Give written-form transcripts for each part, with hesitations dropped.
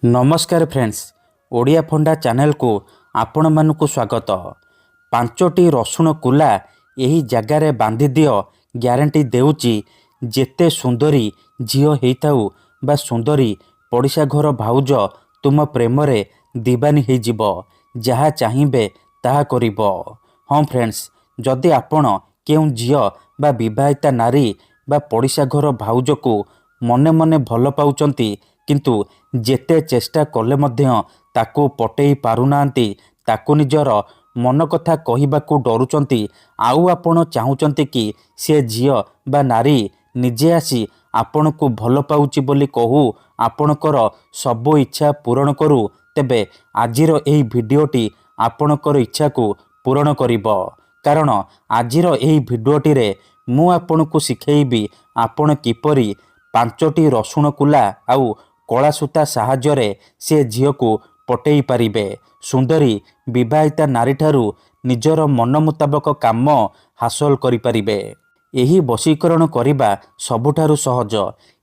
नमस्कार फ्रेंड्स, ओडिया फंडा चैनल को आपण मानकु स्वागत। पांचटी रसुण कुला यही जगार बांधि दियो ग्यारंटी देउची जेते सुंदरी झियो हेइथाउ बा सुंदरी पड़िशा घर भाउज तुम प्रेम रे दीवानी हो जिव, जहा चाहिए ताहा करिब। हाँ फ्रेंड्स, जदि आपण केउ झियो बा विवाहिता नारी बा पड़िशा घर भाउज को मने मने भल पाउचंती किंतु जेते चेष्टा कले मध्य ताकू पटेई पारुनांती, ताकू निजर मन कथा कहिबाकू डरुचंती, आउ आपण चाहुचंती कि से झियो बा नारी निजे आसी आपण को भल पाउची बोली कहू आपणकर सबो इच्छा पूरण करू, तेबे आजिर एही भिडियोटी आपणकर इच्छा को पूरण करिबो। कारण आजिर एही भिडियोटी रे मु आपणको शिखेइबी आपण किपरि पांचटी रसुण कुला आउ कला सूता साहाय्य से झियो को पटेई पारिबे। सुंदरी विवाहिता नारी ठारू निजर मन मुताबक काम हासिल करि पारिबे। एही वशीकरण करिबा सबुठारु सहज।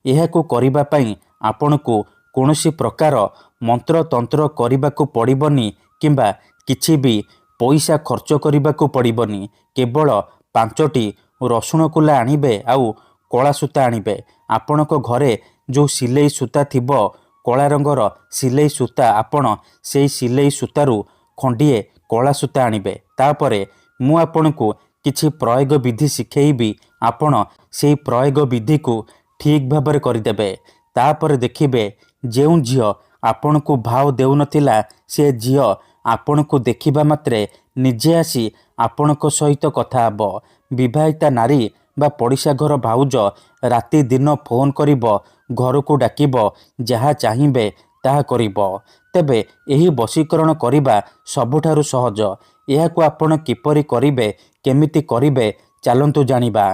एहाकू करिबा पई आपणको कोनोसी प्रकार मंत्र तंत्र करिबाकू पड़िबनी किंबा किछि भी पैसा खर्च करिबाकू पड़िबनी। केवल पांचटी रसुण कुला आनिबे आउ कला सूता आनिबे। आपणक घरे जो सिलेई सूता थिबो कला रंगर सिलेई सूता, आपण सेई सिलेई सूतारू खंडिए कला सूता आनिबे। तापरे मु आपणको किछि प्रयोग विधि शिखेइबी, आपण सेई प्रयोग विधि को ठीक भाबरे करिदेबे। तापरे देखिबे जेउ झियो आपणको भाव देउ नथिला से झियो आपणको देखिबा मात्रे निजे आसी आपणको सहित कथा हबो। विवाहिता नारी बा पड़िशा घर भाउज राति दिन फोन करिब, घर को डाकिब, जहा चाहिए ताहा करिब। तेबे एही वशीकरण करिबा सबुठारु सहज। एहाकू आपण किपरि करिबे, केमिति करिबे, चलंतु जानिबा।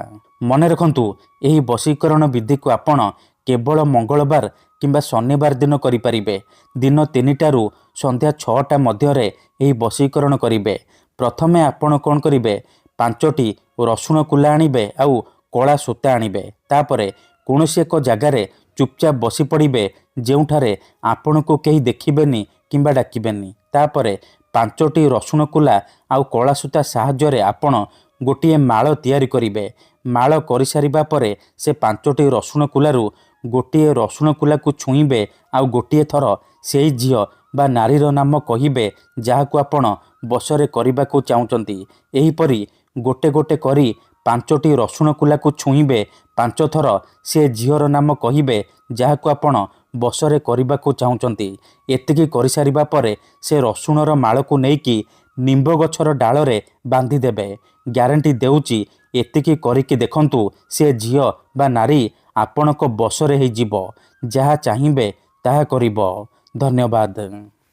मने रखंतु एही वशीकरण विधि को आपण केवल मंगलवार किंबा शनिवार दिन करि परिबे। दिन 3टारू संध्या 6टा मध्यरे एही वशीकरण करिबे। प्रथमे आपण कोन करिबे, पांचटी रसुण कुला आनिबे आउ कला सूता आनिबे। तापरे कौनसी एक जगार चुपचाप बसी पड़िबे जेउठारे आपण को केही देखिबेनी किंबा डाकिबेनी। तापरे पांचटी रसुण कुला आउ कला सूता साहाय्य आपण गोटिए माळ तैयारी करिबे। माळ करि सारिबा परे से पांचटी रसुण कुलारू गोटिए रसुण कुला को छुईबे आउ गोटिए थर सेई झियो बा नारीर नाम कहिबे जाहाकू आपण बसरे करिबाकू चाहुचंती। एहीपरि गोटे गोटे करी पांचटी रसुण कुला को छुईबे, 5 थर से झियोर नाम कहिबे जाहाकू आपण बसरे करिबाकू चाहुचंती। एतिकी करि सारिबा परे से रसुणर माळ को नेकी निंब गछर डाଳରେ बांधि देबे। ग्यारंटी देउची एतिकी करिकी देखंतु से झियो बा नारी आपणक बसरे हे जिवो, जहा चाहिए ताहा करिबो। धन्यवाद।